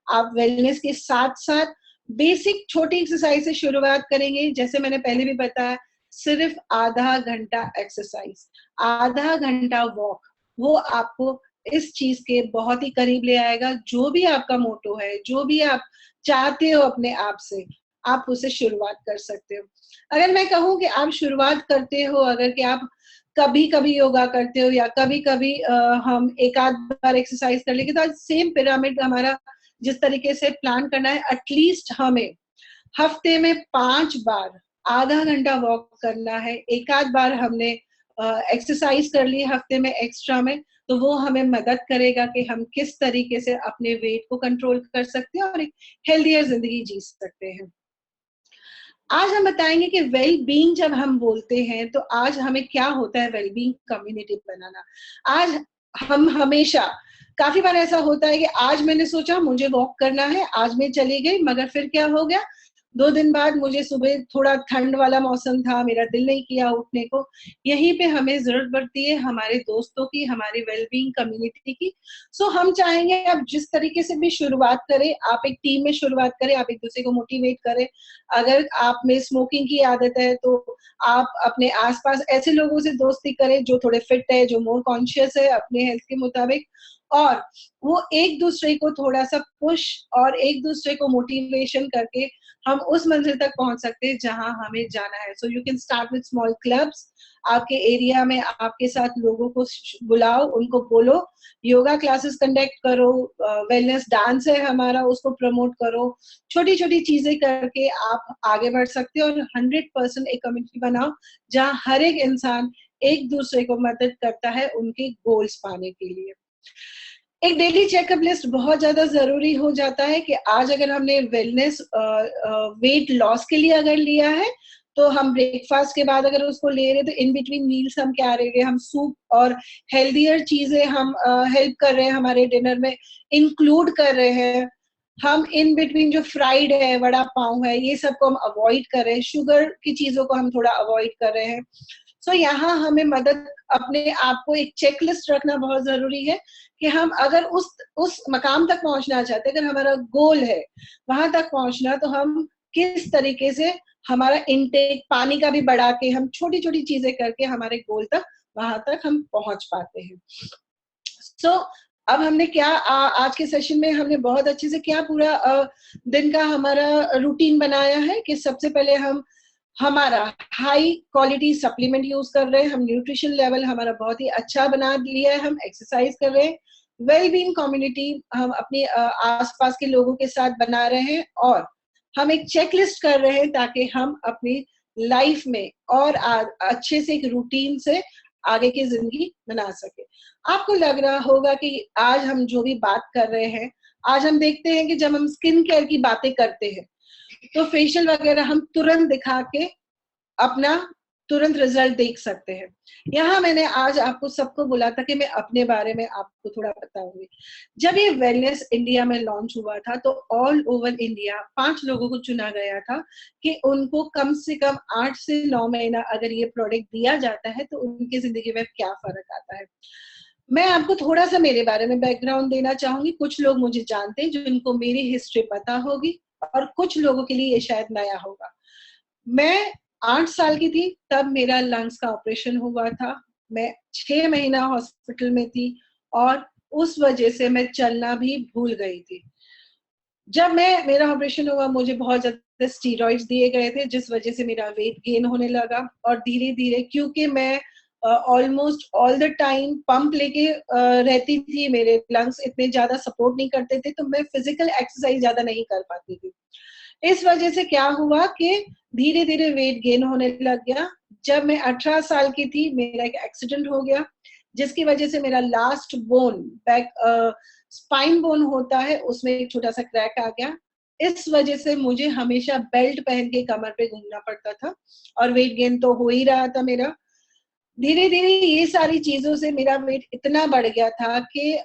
आप वेलनेस के साथ साथ बेसिक छोटी एक्सरसाइज से शुरुआत करेंगे। जैसे मैंने पहले भी बताया, सिर्फ आधा घंटा एक्सरसाइज, आधा घंटा वॉक, वो आपको इस चीज के बहुत ही करीब ले आएगा। जो भी आपका मोटो है, जो भी आप चाहते हो अपने आप से, आप उसे शुरुआत कर सकते हो। अगर मैं कहूँ कि आप शुरुआत करते हो, अगर कि आप कभी कभी योगा करते हो या कभी कभी हम एक आध बार एक्सरसाइज कर लेंगे, तो आज सेम पिरामिड हमारा जिस तरीके से प्लान करना है, एटलीस्ट हमें हफ्ते में 5 बार आधा घंटा वॉक करना है। एक आध बार हमने एक्सरसाइज कर ली हफ्ते में एक्स्ट्रा में, तो वो हमें मदद करेगा कि हम किस तरीके से अपने वेट को कंट्रोल कर सकते हैं और एक हेल्दियर जिंदगी जी सकते हैं। आज हम बताएंगे कि वेल बीइंग जब हम बोलते हैं तो आज हमें क्या होता है वेल बीइंग कम्युनिटी बनाना। आज हम हमेशा काफी बार ऐसा होता है कि आज मैंने सोचा मुझे वॉक करना है, आज मैं चली गई, मगर फिर क्या हो गया, 2 दिन बाद मुझे सुबह थोड़ा ठंड वाला मौसम था, मेरा दिल नहीं किया उठने को। यहीं पे हमें जरूरत पड़ती है हमारे दोस्तों की, हमारी वेलबींग कम्युनिटी की। सो हम चाहेंगे आप जिस तरीके से भी शुरुआत करें, आप एक टीम में शुरुआत करें, आप एक दूसरे को मोटिवेट करें। अगर आप में स्मोकिंग की आदत है तो आप अपने आसपास ऐसे लोगों से दोस्ती करें जो थोड़े फिट है, जो मोर कॉन्शियस है अपने हेल्थ के मुताबिक, और वो एक दूसरे को थोड़ा सा पुश और एक दूसरे को मोटिवेशन करके हम उस मंजिल तक पहुंच सकते हैं जहां हमें जाना है। So you can start with small clubs. आपके एरिया में आपके साथ लोगों को बुलाओ, उनको बोलो योगा क्लासेस कंडक्ट करो, वेलनेस डांस है हमारा उसको प्रमोट करो। छोटी छोटी चीजें करके आप आगे बढ़ सकते हो और 100% एक कम्युनिटी बनाओ जहां हर एक इंसान एक दूसरे को मदद करता है उनके गोल्स पाने के लिए। एक डेली चेकअप लिस्ट बहुत ज्यादा जरूरी हो जाता है कि आज अगर हमने वेलनेस वेट लॉस के लिए अगर लिया है तो हम ब्रेकफास्ट के बाद अगर उसको ले रहे हैं तो इन बिटवीन मील्स हम क्या ले रहे हैं, हम सूप और हेल्दियर चीजें हम हेल्प कर रहे हैं हमारे डिनर में इंक्लूड कर रहे हैं। हम इन बिटवीन जो फ्राइड है, वड़ा पाव है, ये सब को हम अवॉइड कर रहे हैं, शुगर की चीजों को हम थोड़ा अवॉइड कर रहे हैं। सो यहाँ हमें मदद, अपने आप को एक चेकलिस्ट रखना बहुत जरूरी है कि हम अगर उस मकाम तक पहुंचना चाहते हैं, अगर हमारा गोल है वहां तक पहुंचना, तो हम किस तरीके से हमारा इनटेक पानी का भी बढ़ा के हम छोटी छोटी चीजें करके हमारे गोल तक वहां तक हम पहुंच पाते हैं। सो अब हमने क्या आज के सेशन में हमने बहुत अच्छे से क्या पूरा दिन का हमारा रूटीन बनाया है कि सबसे पहले हम हमारा हाई क्वालिटी सप्लीमेंट यूज कर रहे हैं, हम न्यूट्रिशन लेवल हमारा बहुत ही अच्छा बना लिया है, हम एक्सरसाइज कर रहे हैं, वेल बीइंग कम्युनिटी हम अपने आसपास के लोगों के साथ बना रहे हैं, और हम एक चेकलिस्ट कर रहे हैं ताकि हम अपनी लाइफ में और अच्छे से एक रूटीन से आगे की जिंदगी बना सके। आपको लग रहा होगा कि आज हम जो भी बात कर रहे हैं, आज हम देखते हैं कि जब हम स्किन केयर की बातें करते हैं तो फेशियल वगैरह हम तुरंत दिखा के अपना तुरंत रिजल्ट देख सकते हैं। यहाँ मैंने आज आपको सबको बोला था कि मैं अपने बारे में आपको थोड़ा बताऊंगी। जब ये वेलनेस इंडिया में लॉन्च हुआ था तो ऑल ओवर इंडिया 5 लोगों को चुना गया था कि उनको कम से कम 8 से 9 महीना अगर ये प्रोडक्ट दिया जाता है तो उनकी जिंदगी में क्या फर्क आता है। मैं आपको थोड़ा सा मेरे बारे में बैकग्राउंड देना चाहूंगी। कुछ लोग मुझे जानते हैं जिनको मेरी हिस्ट्री पता होगी, और कुछ लोगों के लिए ये शायद नया होगा। मैं 8 साल की थी तब मेरा लंग्स का ऑपरेशन हुआ था। मैं 6 महीना हॉस्पिटल में थी और उस वजह से मैं चलना भी भूल गई थी। जब मेरा ऑपरेशन हुआ मुझे बहुत ज्यादा स्टीरॉइड्स दिए गए थे, जिस वजह से मेरा वेट गेन होने लगा, और धीरे धीरे क्योंकि मैं almost all the time pump लेके रहती थी, मेरे लंग्स इतने ज्यादा सपोर्ट नहीं करते थे, तो मैं फिजिकल एक्सरसाइज ज्यादा नहीं कर पाती थी। इस वजह से क्या हुआ कि धीरे धीरे वेट गेन होने लग गया। जब मैं 18 साल की थी मेरा एक एक्सीडेंट हो गया, जिसकी वजह से मेरा last bone back spine bone होता है उसमें एक छोटा सा क्रैक आ गया। इस वजह से मुझे हमेशा बेल्ट पहन के कमर पे घूमना पड़ता था, और वेट गेन तो हो ही रहा था मेरा। धीरे धीरे ये सारी चीजों से मेरा वेट इतना बढ़ गया था कि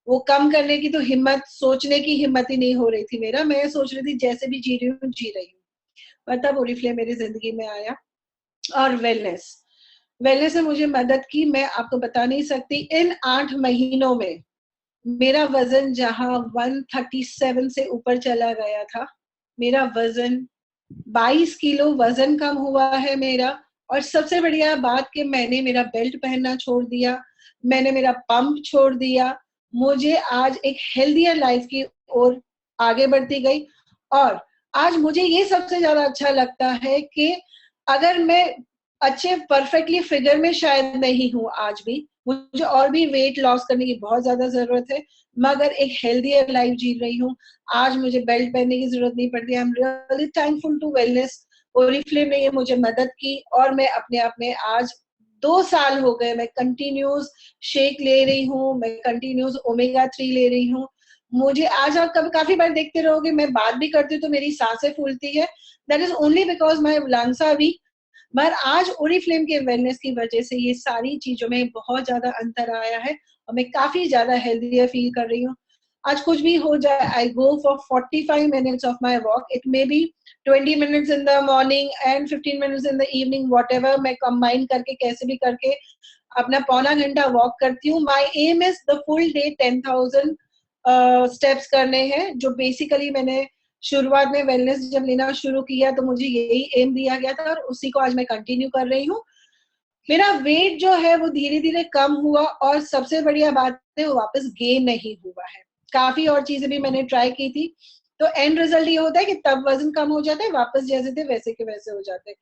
वो कम करने की तो हिम्मत, सोचने की हिम्मत ही नहीं हो रही थी मेरा। मैं सोच रही थी जैसे भी जी रही हूँ जी रही हूँ। पर तब ओरिफ्लेम मेरी जिंदगी में आया, और वेलनेस वेलनेस ने मुझे मदद की। मैं आपको बता नहीं सकती, इन 8 महीनों में मेरा वजन जहां 137 से ऊपर चला गया था, मेरा वजन 22 किलो वजन कम हुआ है मेरा। और सबसे बढ़िया बात कि मैंने मेरा बेल्ट पहनना छोड़ दिया, मैंने मेरा पंप छोड़ दिया। मुझे आज एक हेल्दियर लाइफ की ओर आगे बढ़ती गई। और आज मुझे ये सबसे ज्यादा अच्छा लगता है कि अगर मैं अच्छे परफेक्टली फिगर में शायद नहीं हूँ आज भी, मुझे और भी वेट लॉस करने की बहुत ज्यादा जरूरत है, मगर एक हेल्दियर लाइफ जी रही हूँ। आज मुझे बेल्ट पहनने की जरूरत नहीं पड़ती। I am really thankful to wellness. Oriflame ने ये मुझे मदद की, और मैं अपने आप में आज 2 साल हो गए मैं कंटिन्यूस शेक ले रही हूँ, मैं कंटिन्यूस ओमेगा 3 ले रही हूँ। मुझे आज आप कभी काफी बार देखते रहोगे मैं बात भी करती हूँ तो मेरी सांसें फूलती है। That is only because my lungs are weak. मगर आज ओरिफ्लेम के वेलनेस की वजह से ये सारी चीजों में बहुत ज्यादा अंतर आया है, और मैं काफी ज्यादा हेल्दियर फील कर रही हूँ। आज कुछ भी हो जाए, I go for 45 minutes of my walk. It may be 20 minutes in the morning and 15 minutes in the evening, whatever मैं कंबाइन करके कैसे भी करके अपना पौना घंटा वॉक करती हूँ। My aim is the full day 10,000 steps करने हैं, जो बेसिकली मैंने शुरुआत में वेलनेस जब लेना शुरू किया तो मुझे यही एम दिया गया था, और उसी को आज मैं कंटिन्यू कर रही हूँ। मेरा वेट जो है वो धीरे धीरे कम हुआ, और सबसे बढ़िया बात है वो वापस गेन नहीं हुआ है। काफी और चीजें भी मैंने ट्राई की थी, तो एंड रिजल्ट ये होता है कि तब वजन कम हो जाता है, वापस जैसे थे वैसे के वैसे हो जाते हैं।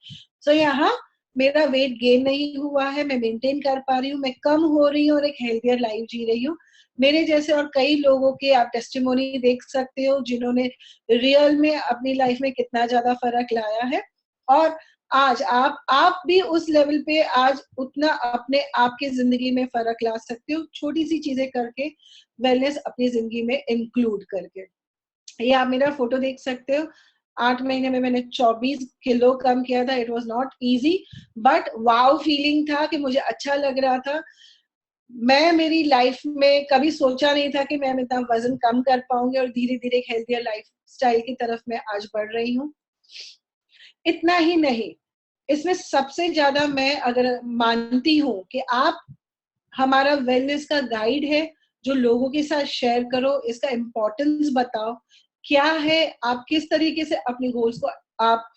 सो यहाँ मेरा वेट गेन नहीं हुआ है, मैं मेंटेन कर पा रही हूँ, मैं कम हो रही हूँ और एक हेल्थियर लाइफ जी रही हूँ। मेरे जैसे और कई लोगों के आप टेस्टिमोनी देख सकते हो जिन्होंने रियल में अपनी लाइफ में कितना ज्यादा फर्क लाया है। और आज आप भी उस लेवल पे आज उतना अपने आप की जिंदगी में फर्क ला सकते हो, छोटी सी चीजें करके, वेलनेस अपनी जिंदगी में इंक्लूड करके। ये आप मेरा फोटो देख सकते हो। 8 महीने में मैंने 24 किलो कम किया था। It was not easy, but wow feeling था कि मुझे अच्छा लग रहा था। मैं मेरी लाइफ में कभी सोचा नहीं था कि मैं इतना वजन कम कर पाऊंगी, और धीरे धीरे एक हेल्थियर लाइफ स्टाइल की तरफ मैं आज बढ़ रही हूँ। इतना ही नहीं, इसमें सबसे ज्यादा मैं अगर मानती हूँ कि आप हमारा वेलनेस का गाइड है, जो लोगों के साथ शेयर करो, इसका इम्पोर्टेंस बताओ क्या है, आप किस तरीके से अपने गोल्स को आप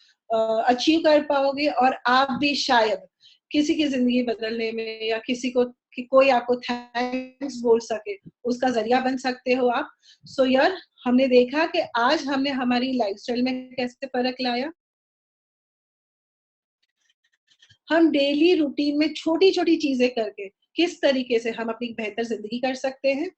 अचीव कर पाओगे, और आप भी शायद किसी की जिंदगी बदलने में, या किसी को कि कोई आपको थैंक्स बोल सके, उसका जरिया बन सकते हो आप। सो यार, हमने देखा कि आज हमने हमारी लाइफस्टाइल में कैसे फर्क लाया। हम डेली रूटीन में छोटी छोटी चीजें करके किस तरीके से हम अपनी बेहतर जिंदगी कर सकते हैं।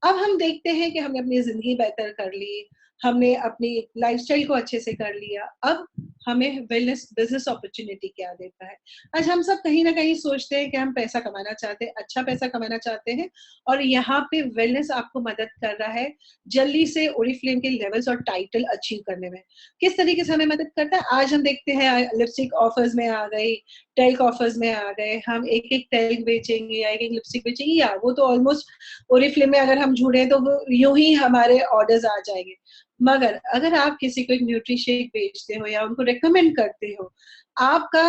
अब हम देखते हैं कि हमने अपनी जिंदगी बेहतर कर ली, हमने अपनी लाइफस्टाइल को अच्छे से कर लिया, अब हमें वेलनेस बिजनेस अपॉर्चुनिटी क्या देता है। आज हम सब कहीं ना कहीं सोचते हैं कि हम पैसा कमाना चाहते हैं, अच्छा पैसा कमाना चाहते हैं, और यहाँ पे वेलनेस आपको मदद कर रहा है जल्दी से ओरिफ्लेम के लेवल्स और टाइटल अचीव करने में। किस तरीके से हमें मदद करता है, आज हम देखते हैं लिपस्टिक ऑफर्स में आ गई, टेल्क ऑफर्स में आ गए, हम एक एक टेल्क बेचेंगे या एक एक लिपस्टिक बेचेंगे, या वो तो ऑलमोस्ट ओरिफ्लेम में अगर हम जुड़े तो वो यूं ही हमारे ऑर्डर्स आ जाएंगे। मगर अगर आप किसी को एक न्यूट्री शेक बेचते हो या उनको रेकमेंड करते हो, आपका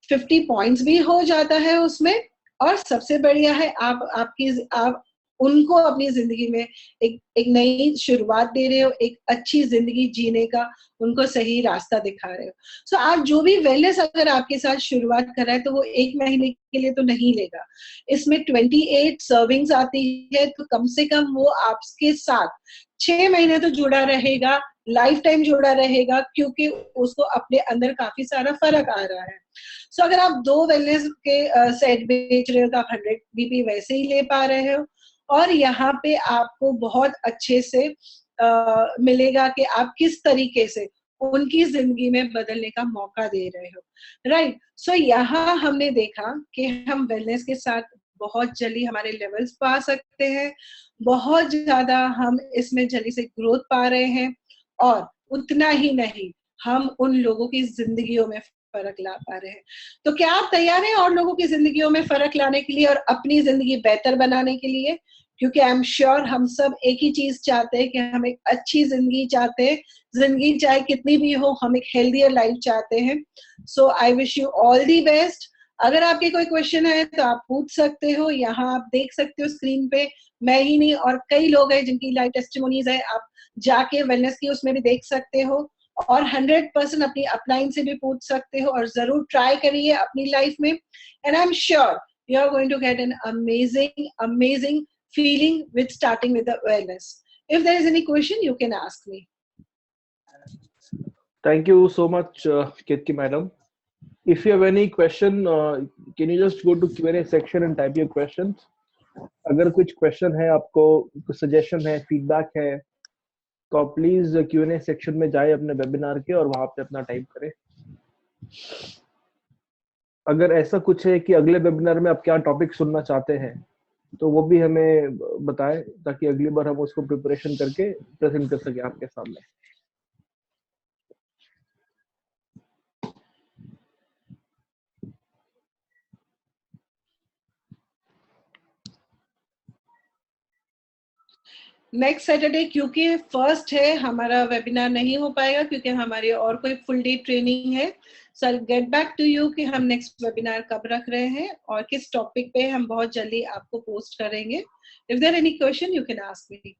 50 पॉइंट्स भी हो जाता है उसमें, और सबसे बढ़िया है आप उनको अपनी जिंदगी में एक नई शुरुआत दे रहे हो, एक अच्छी जिंदगी जीने का उनको सही रास्ता दिखा रहे हो। सो आप जो भी वेलनेस अगर आपके साथ शुरुआत कर रहा है तो वो 1 महीने के लिए तो नहीं लेगा। इसमें 28 सर्विंग्स आती है, तो कम से कम वो आपके साथ 6 महीने तो जुड़ा रहेगा, लाइफ टाइम जुड़ा रहेगा, क्योंकि उसको अपने अंदर काफी सारा फर्क आ रहा है। सो अगर आप 2 वेलनेस के सेट बेच रहे हो तो आप 100 बीपी वैसे ही ले पा रहे हो, और यहाँ पे आपको बहुत अच्छे से मिलेगा कि आप किस तरीके से उनकी जिंदगी में बदलने का मौका दे रहे हो, राइट। सो यहाँ हमने देखा कि हम वेलनेस के साथ बहुत जल्दी हमारे लेवल्स पा सकते हैं, बहुत ज्यादा हम इसमें जल्दी से ग्रोथ पा रहे हैं, और उतना ही नहीं, हम उन लोगों की जिंदगियों में फर्क ला पा रहे हैं। तो क्या आप तैयार हैं और लोगों की जिंदगियों में फर्क लाने के लिए और अपनी जिंदगी बेहतर बनाने के लिए? क्योंकि आई एम श्योर हम सब एक ही चीज चाहते हैं कि हम एक अच्छी जिंदगी चाहते हैं, जिंदगी चाहे कितनी भी हो, हम एक हेल्दियर लाइफ चाहते हैं। So I wish you all the best. अगर आपके कोई क्वेश्चन है तो आप पूछ सकते हो, यहाँ आप देख सकते हो स्क्रीन पे, मैं ही नहीं और कई लोग हैं जिनकी लाइव टेस्टिमोनीज है, आप जाके वेलनेस की उसमें भी देख सकते हो, और 100% अपनी अपलाइन से भी पूछ सकते हो, और जरूर ट्राई करिए अपनी लाइफ में, and I am sure you are going to get an amazing feeling with starting with the awareness. If there is any question, you can ask me. Thank you so much, Ketki madam. If you have any question, can you just go to Q&A section and type your questions. अगर कुछ question है आपको, कुछ suggestion है, feedback है, तो आप please Q&A section में जाए अपने webinar के और वहाँ पे अपना type करें. अगर ऐसा कुछ है कि अगले webinar में आप क्या topic सुनना चाहते हैं, तो वो भी हमें बताएं ताकि अगली बार हम उसको प्रिपरेशन करके प्रेजेंट कर सके आपके सामने. नेक्स्ट सैटरडे क्योंकि फर्स्ट है, हमारा वेबिनार नहीं हो पाएगा क्योंकि हमारी और कोई फुल डे ट्रेनिंग है. Sir get back to you कि हम नेक्स्ट वेबिनार कब रख रहे हैं और किस टॉपिक पे हम बहुत जल्दी आपको पोस्ट करेंगे. If there any question you can ask me.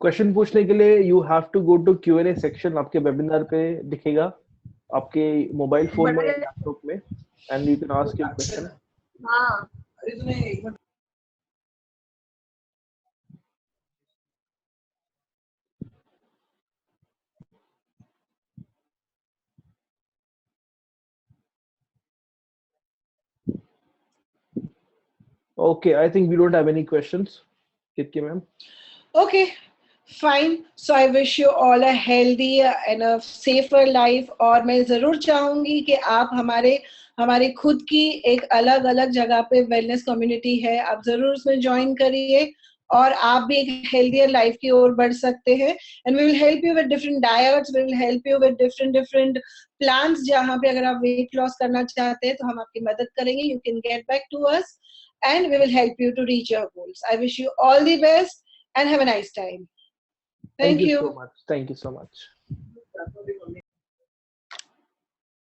Question पूछने के लिए you have to go to Q&A section, आपके वेबिनार पे दिखेगा आपके मोबाइल फोन में, लैपटॉप में, and you can ask your question. हां, okay, I think we don't have any questions. Kitki ma'am. Okay, fine. So I wish you all a healthy and a safer life. और मैं जरूर चाहूंगी कि आप हमारे खुद की एक अलग अलग जगह पे वेलनेस कम्युनिटी है, आप जरूर उसमें ज्वाइन करिए और आप भी एक हेल्थियर लाइफ की ओर बढ़ सकते हैं. And we will help you with different diets, we will help you with different plans. जहाँ पे अगर आप वेट लॉस करना चाहते हैं तो हम आपकी मदद करेंगे. You can get back to us and we will help you to reach your goals. I wish you all the best and have a nice time. Thank you So much. Thank you so much.